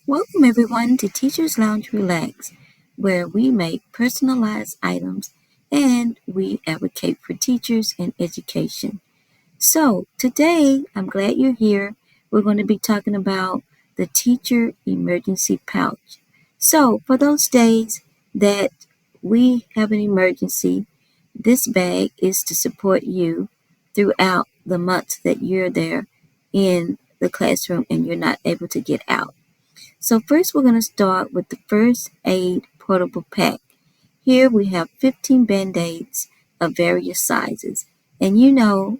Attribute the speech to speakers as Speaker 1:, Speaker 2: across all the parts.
Speaker 1: Welcome everyone to Teachers Lounge Relax, where we make personalized items and we advocate for teachers and education. So, today I'm glad you're here. We're going to be talking about the teacher emergency pouch. So, for those days that we have an emergency, this bag is to support you throughout the months that you're there in the classroom and you're not able to get out. So first we're going to start with the first aid portable pack. Here we have 15 Band-Aids of various sizes. And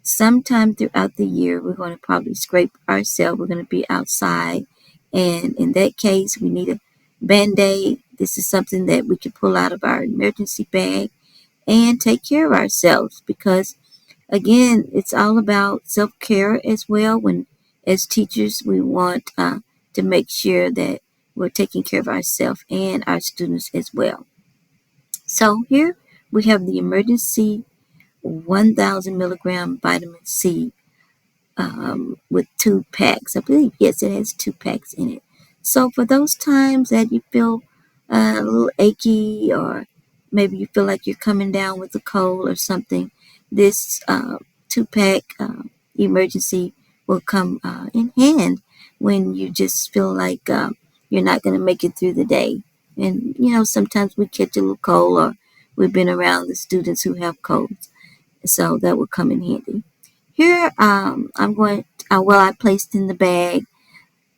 Speaker 1: sometime throughout the year we're going to probably scrape ourselves. We're going to be outside. And in that case, we need a Band-Aid. This is something that we can pull out of our emergency bag and take care of ourselves because again, it's all about self-care as well. When as teachers, we want to make sure that we're taking care of ourselves and our students as well. So here we have the emergency 1,000 milligram vitamin C with 2 packs. I believe, yes, it has 2 packs in it. So for those times that you feel a little achy or maybe you feel like you're coming down with a cold or something, this 2 pack emergency will come in hand when you just feel like you're not going to make it through the day. And, sometimes we catch a little cold or we've been around the students who have colds. So that will come in handy. Here, I placed in the bag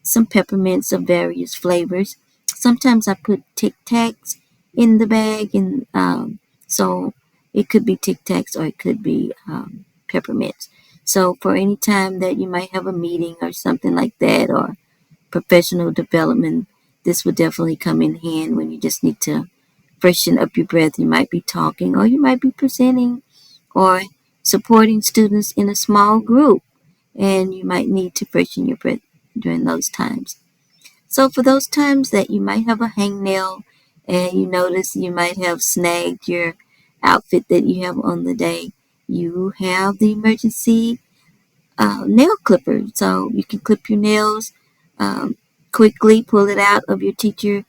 Speaker 1: some peppermints of various flavors. Sometimes I put Tic Tacs in the bag, and so it could be Tic Tacs or it could be peppermints. So for any time that you might have a meeting or something like that, or professional development, this would definitely come in hand when you just need to freshen up your breath. You might be talking, or you might be presenting, or supporting students in a small group, and you might need to freshen your breath during those times. So for those times that you might have a hangnail and you notice you might have snagged your outfit that you have on the day, you have the emergency nail clipper. So you can clip your nails quickly, pull it out of your teacher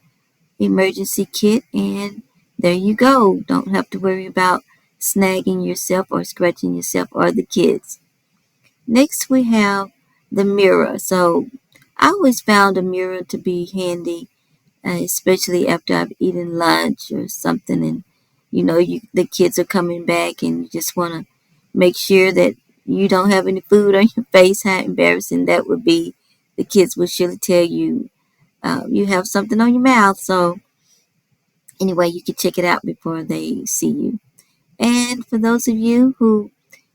Speaker 1: emergency kit, and there you go. Don't have to worry about snagging yourself or scratching yourself or the kids. Next, we have the mirror. So I always found a mirror to be handy, especially after I've eaten lunch or something, and the kids are coming back, and you just want to make sure that you don't have any food on your face. How embarrassing that would be! The kids will surely tell you you have something on your mouth. So anyway, you can check it out before they see you. And for those of you who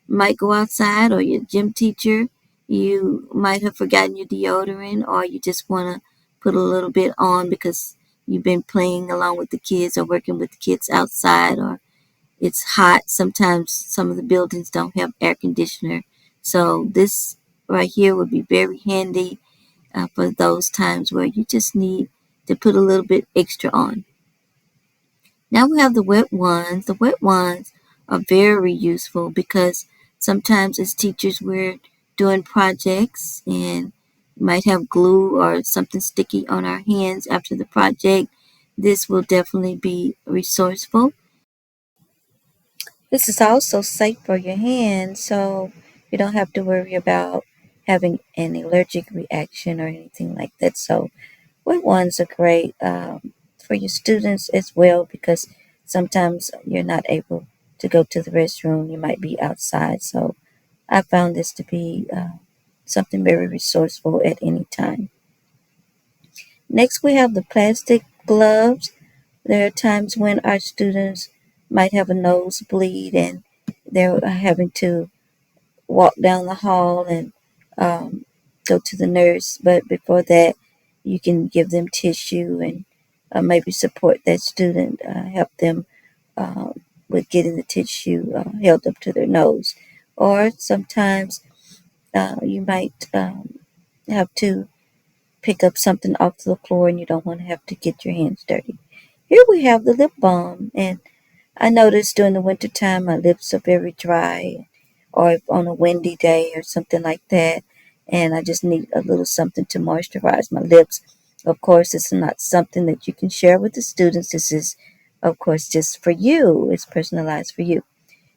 Speaker 1: might go outside, or your gym teacher, you might have forgotten your deodorant, or you just want to put a little bit on because you've been playing along with the kids or working with the kids outside, or it's hot. Sometimes some of the buildings don't have air conditioner. So this right here would be very handy for those times where you just need to put a little bit extra on. Now we have the wet ones. The wet ones are very useful because sometimes as teachers we're doing projects and might have glue or something sticky on our hands after the project. This will definitely be resourceful. This is also safe for your hands, so you don't have to worry about having an allergic reaction or anything like that. So wet ones are great for your students as well because sometimes you're not able to go to the restroom. You might be outside. So I found this to be something very resourceful at any time. Next, we have the plastic gloves. There are times when our students might have a nosebleed and they're having to walk down the hall and um, go to the nurse. But before that, you can give them tissue and maybe support that student, help them uh, with getting the tissue held up to their nose. Or sometimes you might have to pick up something off the floor and you don't want to have to get your hands dirty. Here we have the lip balm, and I noticed during the winter time my lips are very dry, or if on a windy day or something like that, and I just need a little something to moisturize my lips. Of course, it's not something that you can share with the students. This is, of course, just for you. It's personalized for you.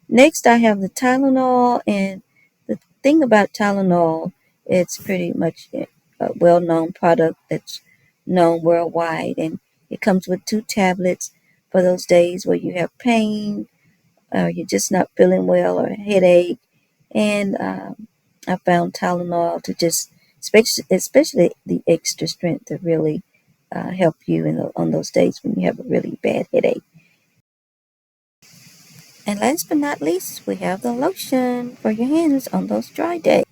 Speaker 1: Next, I have the Tylenol, and the thing about Tylenol, it's pretty much a well-known product that's known worldwide, and it comes with 2 tablets for those days where you have pain, or you're just not feeling well, or a headache. And I found Tylenol to just, especially the extra strength, to really help you on those days when you have a really bad headache. And last but not least, we have the lotion for your hands on those dry days.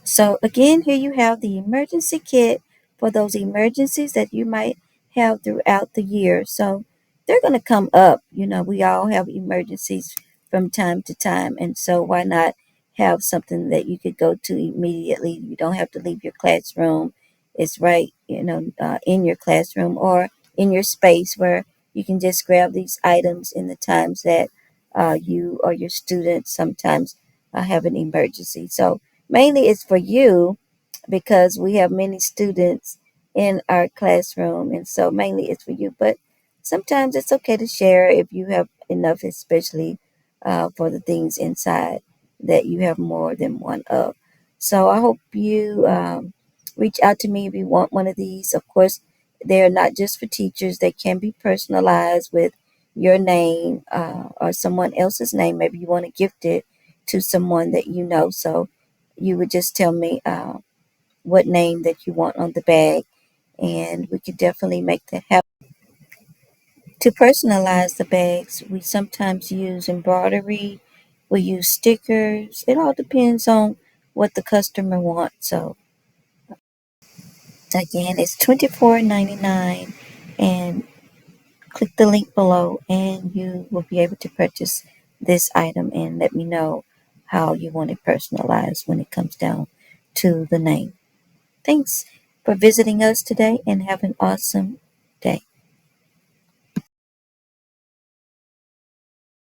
Speaker 1: So again, here you have the emergency kit for those emergencies that you might have throughout the year. So they're going to come up. We all have emergencies from time to time. And so why not have something that you could go to immediately? You don't have to leave your classroom. It's right, in your classroom or in your space where you can just grab these items in the times that you or your students sometimes have an emergency. So mainly it's for you because we have many students in our classroom, and so mainly it's for you. But sometimes it's okay to share if you have enough, especially for the things inside that you have more than one of. So I hope you reach out to me if you want one of these. Of course, they're not just for teachers, they can be personalized with your name or someone else's name. Maybe you want to gift it to someone that you know. So you would just tell me what name that you want on the bag, and we could definitely make that happen. To personalize the bags, we sometimes use embroidery, we use stickers. It all depends on what the customer wants. So again, it's $24.99, and click the link below, and you will be able to purchase this item and let me know how you want it personalized when it comes down to the name. Thanks for visiting us today, and have an awesome